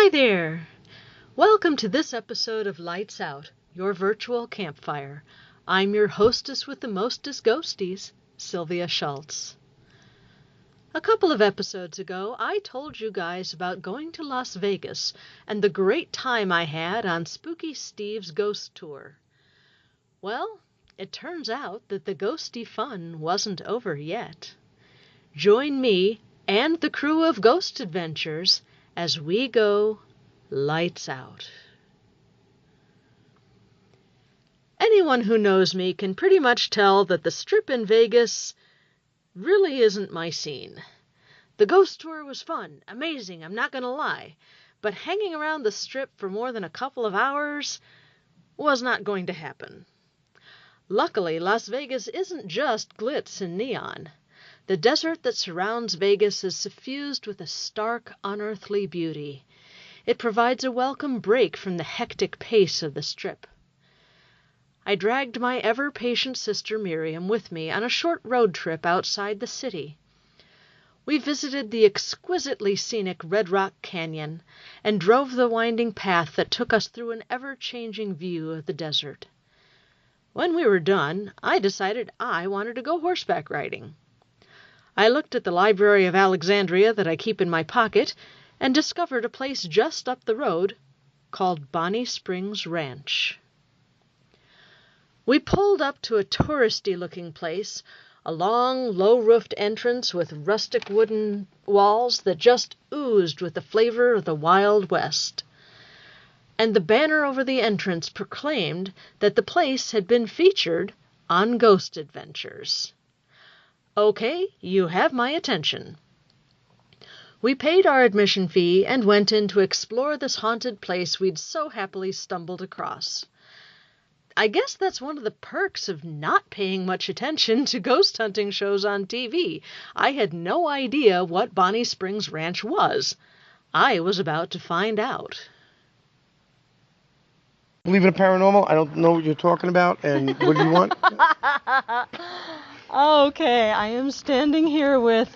Hi there! Welcome to this episode of Lights Out, your virtual campfire. I'm your hostess with the mostest ghosties, Sylvia Shults. A couple of episodes ago, I told you guys about going to Las Vegas and the great time I had on Spooky Steve's ghost tour. Well, it turns out that the ghosty fun wasn't over yet. Join me and the crew of Ghost Adventures as we go lights out. Anyone who knows me can pretty much tell that the Strip in Vegas really isn't my scene. The ghost tour was fun, amazing, I'm not gonna lie, but hanging around the Strip for more than a couple of hours was not going to happen. Luckily, Las Vegas isn't just glitz and neon. The desert that surrounds Vegas is suffused with a stark, unearthly beauty. It provides a welcome break from the hectic pace of the Strip. I dragged my ever-patient sister Miriam with me on a short road trip outside the city. We visited the exquisitely scenic Red Rock Canyon and drove the winding path that took us through an ever-changing view of the desert. When we were done, I decided I wanted to go horseback riding. I looked at the Library of Alexandria that I keep in my pocket and discovered a place just up the road called Bonnie Springs Ranch. We pulled up to a touristy-looking place, a long, low-roofed entrance with rustic wooden walls that just oozed with the flavor of the Wild West. And the banner over the entrance proclaimed that the place had been featured on Ghost Adventures. Okay, you have my attention. We paid our admission fee and went in to explore this haunted place we'd so happily stumbled across. I guess that's one of the perks of not paying much attention to ghost hunting shows on TV. I had no idea what Bonnie Springs Ranch was. I was about to find out. Believe in the paranormal? I don't know what you're talking about, and what do you want? Okay, I am standing here with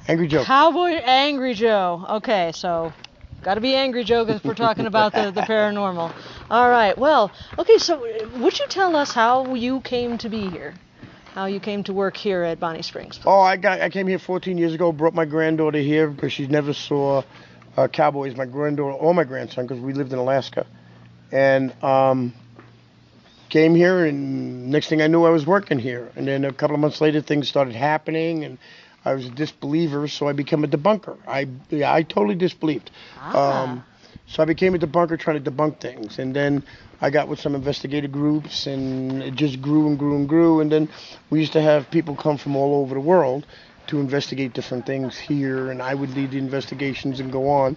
Angry Joe. Cowboy Angry Joe. Okay, so got to be Angry Joe if we're talking about the paranormal. All right, well, okay, so would you tell us how you came to be here? How you came to work here at Bonnie Springs? Oh, I came here 14 years ago, brought my granddaughter here because she never saw cowboys, my granddaughter or my grandson, because we lived in Alaska. And came here, and next thing I knew, I was working here. And then a couple of months later, things started happening, and I was a disbeliever, so I became a debunker. I totally disbelieved. So I became a debunker, trying to debunk things. And then I got with some investigative groups, and it just grew and grew and grew. And then we used to have people come from all over the world to investigate different things here, and I would lead the investigations and go on.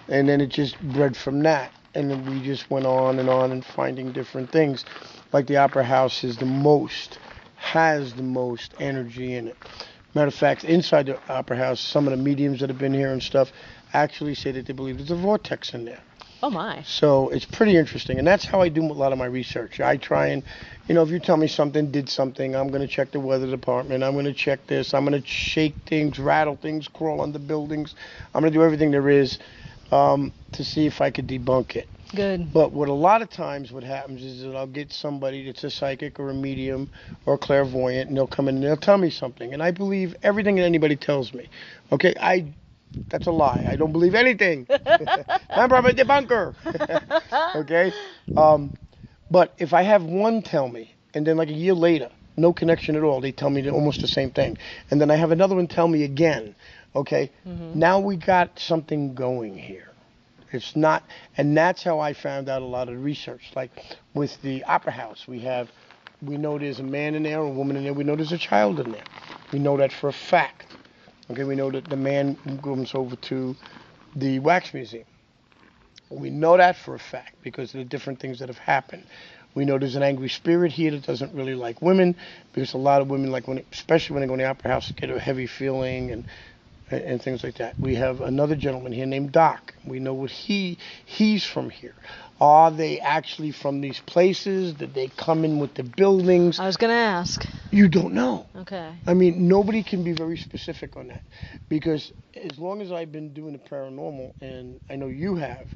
And then it just bred from that. And then we just went on and finding different things. Like the Opera House has the most energy in it. Matter of fact, inside the Opera House, some of the mediums that have been here and stuff actually say that they believe there's a vortex in there. Oh my. So it's pretty interesting. And that's how I do a lot of my research. I try and, if you tell me something, did something, I'm going to check the weather department. I'm going to check this. I'm going to shake things, rattle things, crawl under buildings. I'm going to do everything there is to see if I could debunk it. Good. But a lot of times what happens is that I'll get somebody that's a psychic or a medium or a clairvoyant, and they'll come in and they'll tell me something. And I believe everything that anybody tells me. Okay, that's a lie. I don't believe anything. Remember, I'm a debunker. Okay? But if I have one tell me, and then like a year later, no connection at all, they tell me almost the same thing. And then I have another one tell me again. Okay? Mm-hmm. Now we got something going here. It's not, and that's how I found out a lot of the research. Like with the Opera House, we know there's a man in there, a woman in there, we know there's a child in there. We know that for a fact. Okay, we know that the man comes over to the wax museum. We know that for a fact because of the different things that have happened. We know there's an angry spirit here that doesn't really like women, because a lot of women, especially when they go in the Opera House, get a heavy feeling and things like that. We have another gentleman here named Doc. We know what he's from here. Are they actually from these places? Did they come in with the buildings? I was going to ask. You don't know. Okay. I mean, nobody can be very specific on that, because as long as I've been doing the paranormal, and I know you have,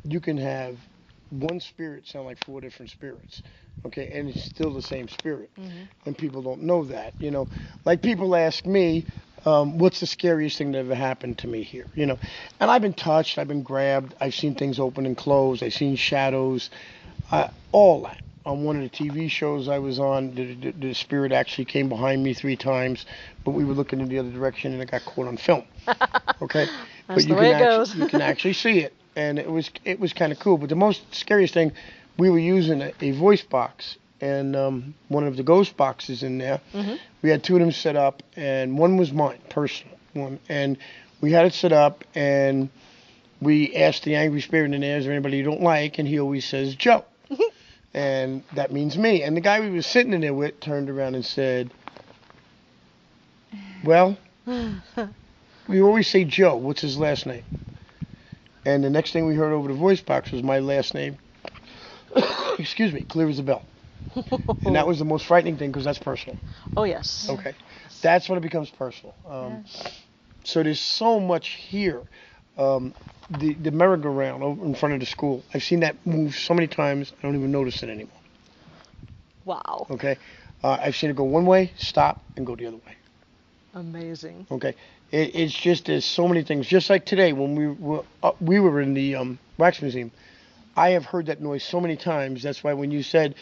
you can have one spirit sound like four different spirits, okay, and it's still the same spirit, and people don't know that, Like people ask me, what's the scariest thing that ever happened to me here, And I've been touched, I've been grabbed, I've seen things open and close, I've seen shadows, all that. On one of the TV shows I was on, the spirit actually came behind me 3 times, but we were looking in the other direction and it got caught on film. Okay, That's but the way it goes. you can actually see it, and it was kind of cool. But the most scariest thing, we were using a voice box, and one of the ghost boxes in there. We had 2 of them set up, and one was mine, personal one, and we had it set up, and we asked the angry spirit in there, is there anybody you don't like? And he always says Joe. And that means me. And the guy we were sitting in there with turned around and said, well, we always say Joe. What's his last name? And the next thing we heard over the voice box was my last name. Excuse me, clear as a bell. And that was the most frightening thing, because that's personal. Oh, yes. Okay. That's when it becomes personal. So there's so much here. The merry-go-round over in front of the school, I've seen that move so many times, I don't even notice it anymore. Wow. Okay? I've seen it go one way, stop, and go the other way. Amazing. Okay? It's just, there's so many things. Just like today, when we were in the wax museum, I have heard that noise so many times. That's why when you said,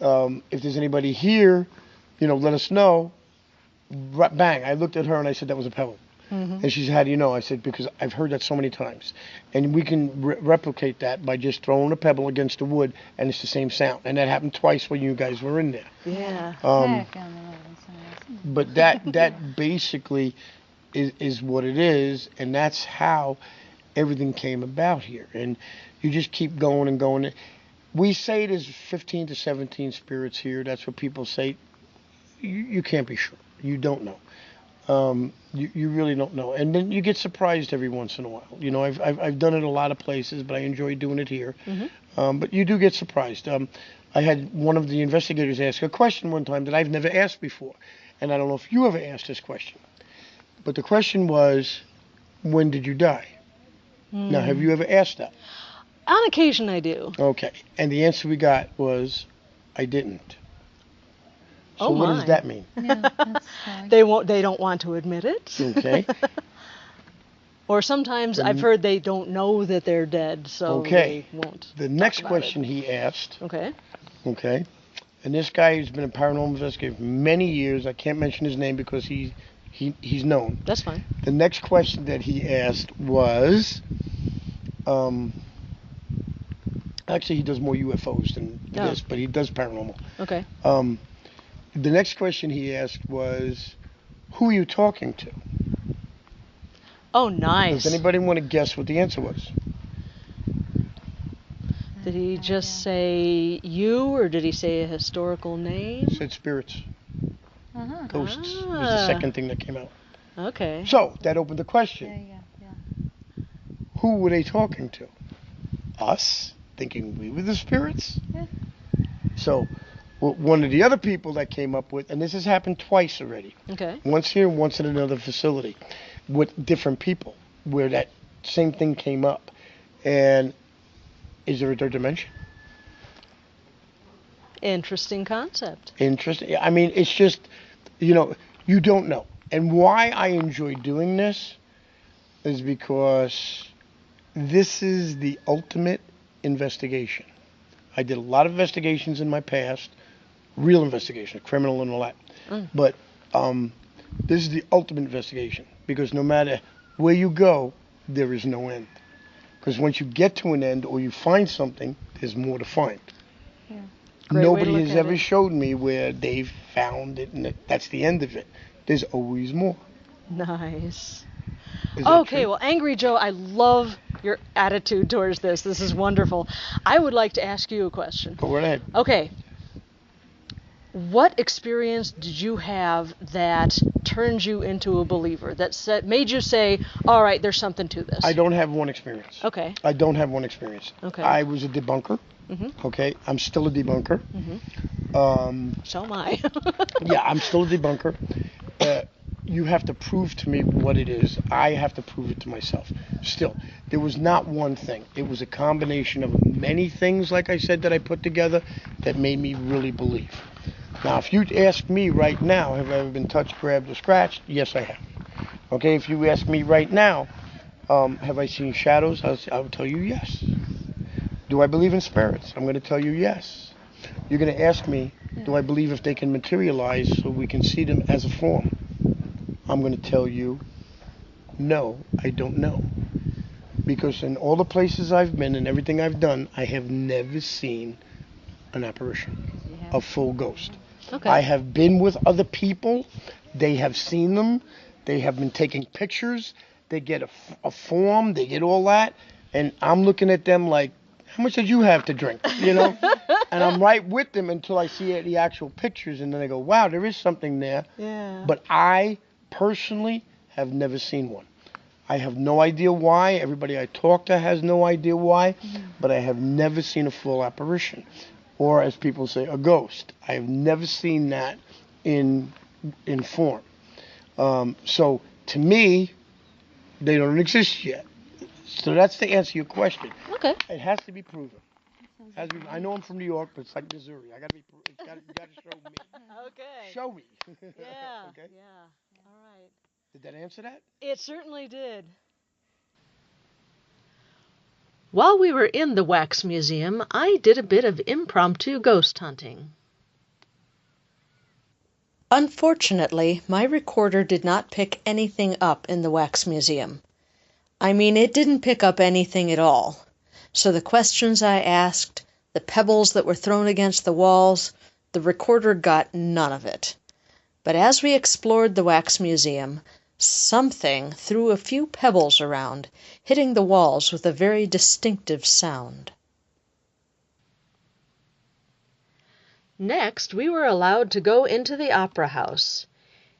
if there's anybody here, let us know. Bang, I looked at her and I said that was a pebble. And she said, how do you know? I said, because I've heard that so many times. And we can replicate that by just throwing a pebble against the wood, and it's the same sound. And that happened twice when you guys were in there. Yeah. But that basically is what it is, and that's how everything came about here. And you just keep going and going. We say there's 15 to 17 spirits here. That's what people say. You can't be sure. You don't know. You really don't know, and then you get surprised every once in a while. I've done it a lot of places, but I enjoy doing it here. But you do get surprised. I had one of the investigators ask a question one time that I've never asked before, and I don't know if you ever asked this question. But the question was, when did you die? Now, have you ever asked that? On occasion, I do. Okay, and the answer we got was, I didn't. So what does that mean? Yeah, that's They don't want to admit it. Okay. Or sometimes I've heard they don't know that they're dead, so they won't. The next talk about question it. he asked. Okay. Okay. And this guy has been a paranormal investigator for many years. I can't mention his name because he's known. That's fine. The next question that he asked was, actually he does more UFOs than this, but he does paranormal. Okay. The next question he asked was, who are you talking to? Oh, nice. Does anybody want to guess what the answer was? Did he just say you, or did he say a historical name? He said spirits. Ghosts was the second thing that came out. Okay. So, that opened the question. Yeah. Who were they talking to? Us? Thinking we were the spirits? Yeah. So, one of the other people that came up with, and this has happened twice already. Okay. Once here, once in another facility, with different people, where that same thing came up. And is there a third dimension? Interesting concept. Interesting. I mean, it's just, you don't know. And why I enjoy doing this is because this is the ultimate investigation. I did a lot of investigations in my past, real investigation, criminal and all that. But this is the ultimate investigation, because no matter where you go, there is no end. Because once you get to an end or you find something, there's more to find. Yeah. Great way to Nobody look has at ever it. showed me where they've found it and that's the end of it. There's always more. Nice. Is that Okay, true? well, Angry Joe, I love your attitude towards this. This is wonderful. I would like to ask you a question. Go right ahead. Okay. What experience did you have that turned you into a believer, that made you say, all right, there's something to this? I don't have one experience. Okay. I don't have one experience. Okay. I was a debunker. Mm-hmm. Okay. I'm still a debunker. Mm-hmm. So am I. Yeah, I'm still a debunker. Uh, you have to prove to me what it is. I have to prove it to myself. Still, there was not one thing. It was a combination of many things, like I said, that I put together that made me really believe. Now, if you ask me right now, have I ever been touched, grabbed, or scratched? Yes, I have. Okay, if you ask me right now, have I seen shadows? I will tell you yes. Do I believe in spirits? I'm going to tell you yes. You're going to ask me, do I believe if they can materialize so we can see them as a form? I'm going to tell you, no, I don't know. Because in all the places I've been and everything I've done, I have never seen an apparition, a full ghost. Okay. I have been with other people. They have seen them. They have been taking pictures. They get a form. They get all that. And I'm looking at them like, how much did you have to drink? You know? And I'm right with them until I see the actual pictures. And then I go, wow, there is something there. Yeah. But I personally have never seen one. I have no idea why. Everybody I talk to has no idea why. But I have never seen a full apparition. Or as people say, a ghost. I have never seen that in form. So to me, they don't exist yet. So that's to answer your question. Okay. It has to be proven. I know I'm from New York, but it's like Missouri. You gotta show me. Okay. Show me. Yeah. Okay. Yeah. All right. Did that answer that? It certainly did. While we were in the Wax Museum, I did a bit of impromptu ghost hunting. Unfortunately, my recorder did not pick anything up in the Wax Museum. I mean, it didn't pick up anything at all. So the questions I asked, the pebbles that were thrown against the walls, the recorder got none of it. But as we explored the Wax Museum, something threw a few pebbles around, hitting the walls with a very distinctive sound. Next, we were allowed to go into the opera house.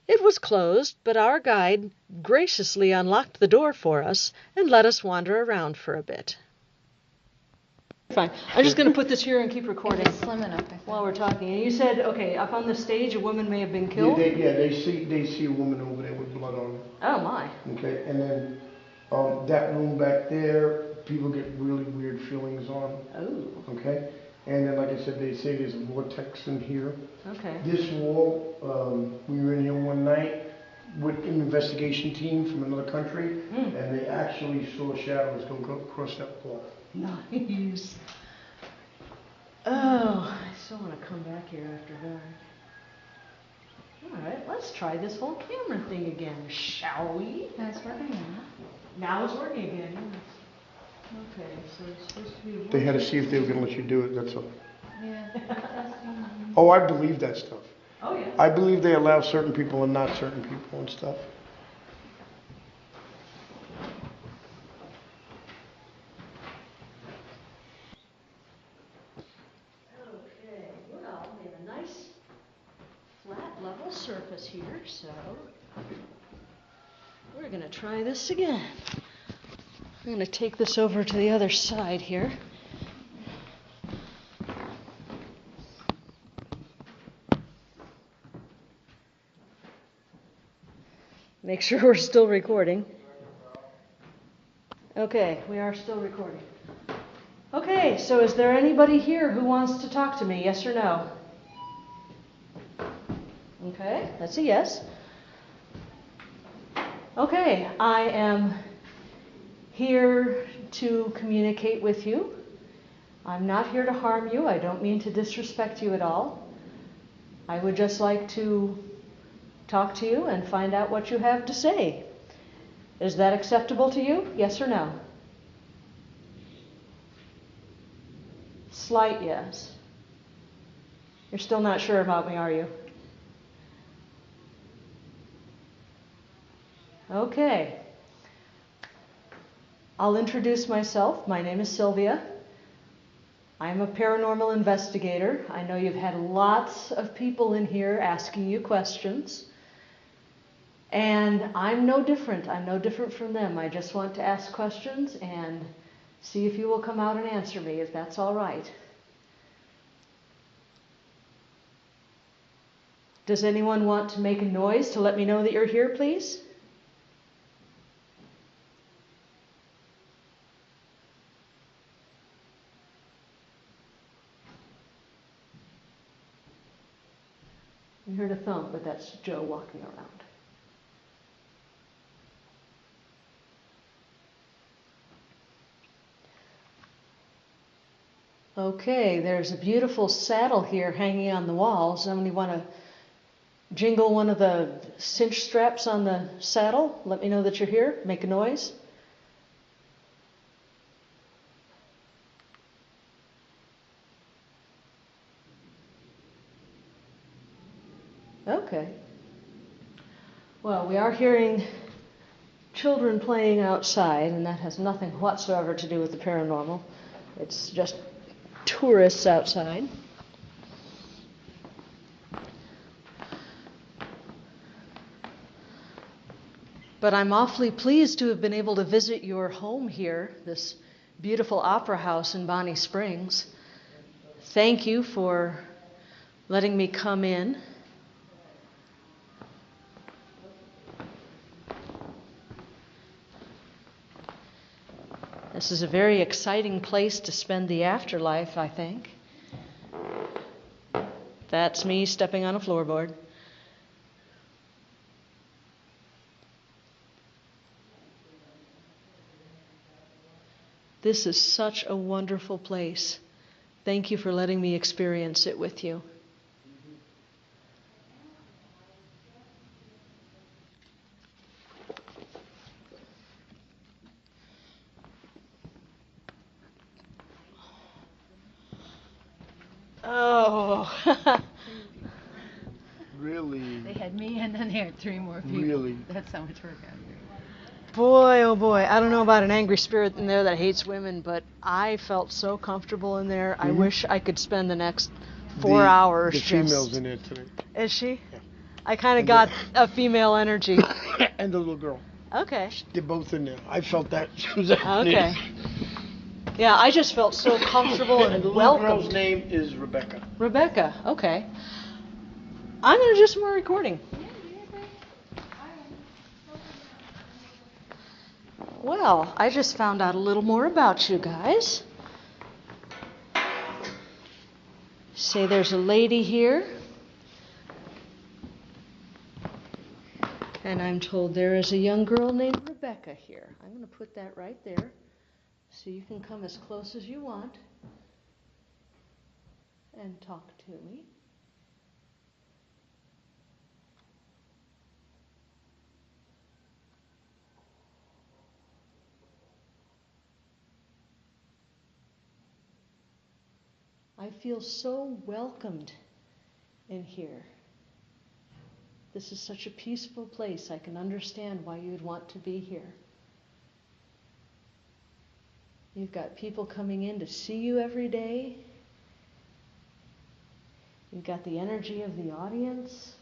It was closed, but our guide graciously unlocked the door for us and let us wander around for a bit. Fine. I'm just going to put this here and keep recording It's slim enough, I think. while we're talking. And you said, okay, up on the stage, a woman may have been killed? They see a woman over there with blood on her. Oh, my. Okay, and then that room back there, people get really weird feelings on. Oh, Okay, and then like I said, they say there's a vortex in here. okay. This wall, we were in here one night with an investigation team from another country, and they actually saw shadows go across that wall. Nice. Oh, I still want to come back here after dark. All right, let's try this whole camera thing again, shall we? That's working now. Now it's working again. Yes. Okay, so it's supposed to be. They had to see if they were going to let you do it, that's all. Yeah. Testing. Oh, I believe that stuff. Oh, yeah. I believe they allow certain people and not certain people and stuff. Okay, well, we have a nice flat level surface here, so we're going to try this again. I'm going to take this over to the other side here. Make sure we're still recording. Okay, we are still recording. Okay, so is there anybody here who wants to talk to me, yes or no? Okay, that's a yes. Okay, I am here to communicate with you. I'm not here to harm you. I don't mean to disrespect you at all. I would just like to talk to you and find out what you have to say. Is that acceptable to you? Yes or no? Slight yes. You're still not sure about me, are you? Okay. I'll introduce myself. My name is Sylvia. I'm a paranormal investigator. I know you've had lots of people in here asking you questions. And I'm no different. I'm no different from them. I just want to ask questions and see if you will come out and answer me, if that's all right. Does anyone want to make a noise to let me know that you're here, please? I heard a thump, but that's Joe walking around. Okay, there's a beautiful saddle here hanging on the wall. Somebody want to jingle one of the cinch straps on the saddle? Let me know that you're here. Make a noise. Okay. Well, we are hearing children playing outside, and that has nothing whatsoever to do with the paranormal. It's just tourists outside. But I'm awfully pleased to have been able to visit your home here, this beautiful opera house in Bonnie Springs. Thank you for letting me come in. This is a very exciting place to spend the afterlife, I think. That's me stepping on a floorboard. This is such a wonderful place. Thank you for letting me experience it with you. Oh. Really? They had me and then they had 3 more people. Really? That's how much work out here. Boy, oh boy. I don't know about an angry spirit in there that hates women, but I felt so comfortable in there. I wish I could spend the next 4 hours The just... female's in there today. Is she? Yeah. I kind of And got a female energy. And the little girl. Okay. They're both in there. I felt that. She was in Okay. there. Yeah, I just felt so comfortable And and the little girl's welcomed. name is Rebecca. Rebecca, okay. I'm going to do some more recording. Well, I just found out a little more about you guys. Say there's a lady here. And I'm told there is a young girl named Rebecca here. I'm going to put that right there so you can come as close as you want and talk to me. I feel so welcomed in here. This is such a peaceful place. I can understand why you'd want to be here. You've got people coming in to see you every day. You've got the energy of the audience.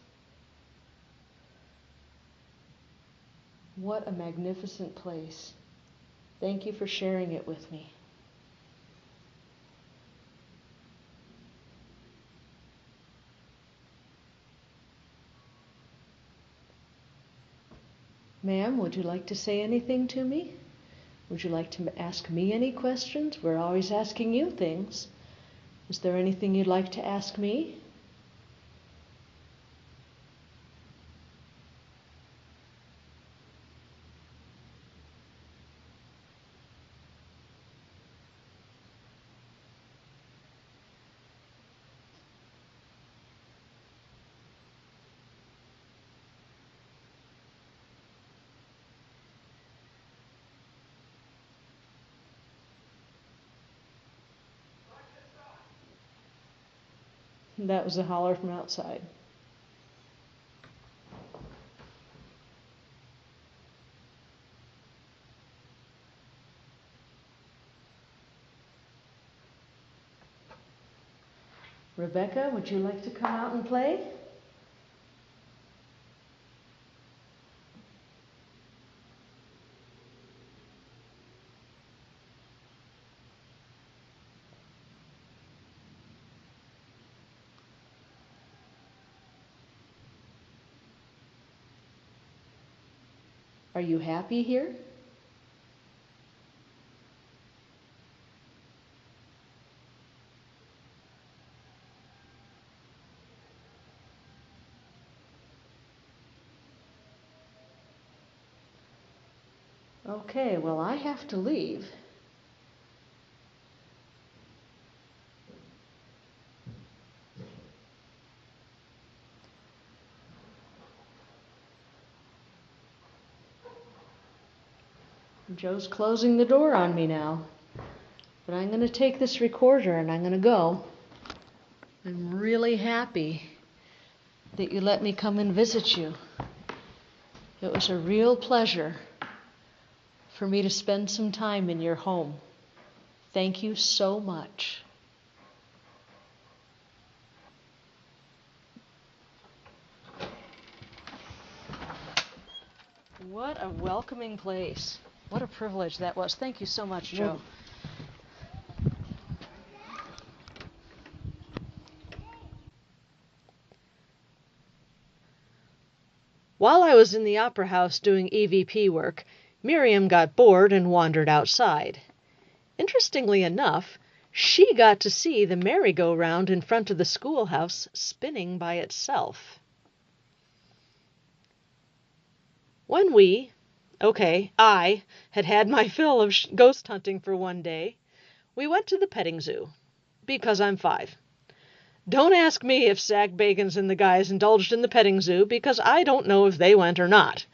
What a magnificent place. Thank you for sharing it with me. Ma'am, would you like to say anything to me? Would you like to ask me any questions? We're always asking you things. Is there anything you'd like to ask me? That was a holler from outside. Rebecca, would you like to come out and play? Are you happy here? Okay, well, I have to leave. Joe's closing the door on me now. But I'm going to take this recorder and I'm going to go. I'm really happy that you let me come and visit you. It was a real pleasure for me to spend some time in your home. Thank you so much. What a welcoming place. What a privilege that was. Thank you so much, Joe. While I was in the opera house doing EVP work, Miriam got bored and wandered outside. Interestingly enough, she got to see the merry-go-round in front of the schoolhouse spinning by itself. When I had had my fill of ghost hunting for one day, we went to the petting zoo, because I'm 5. Don't ask me if Zach Bagans and the guys indulged in the petting zoo, because I don't know if they went or not.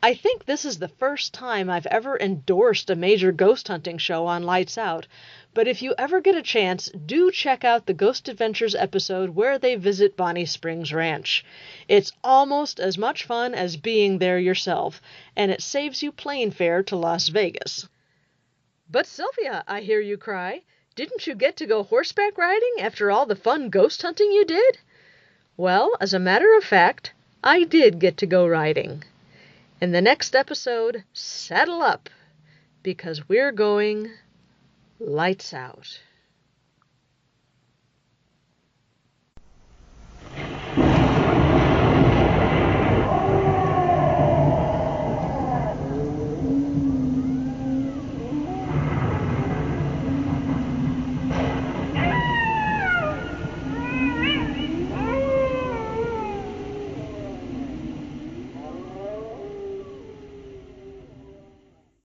I think this is the first time I've ever endorsed a major ghost hunting show on Lights Out, but if you ever get a chance, do check out the Ghost Adventures episode where they visit Bonnie Springs Ranch. It's almost as much fun as being there yourself, and it saves you plane fare to Las Vegas. But Sylvia, I hear you cry, didn't you get to go horseback riding after all the fun ghost hunting you did? Well, as a matter of fact, I did get to go riding. In the next episode, saddle up, because we're going lights out.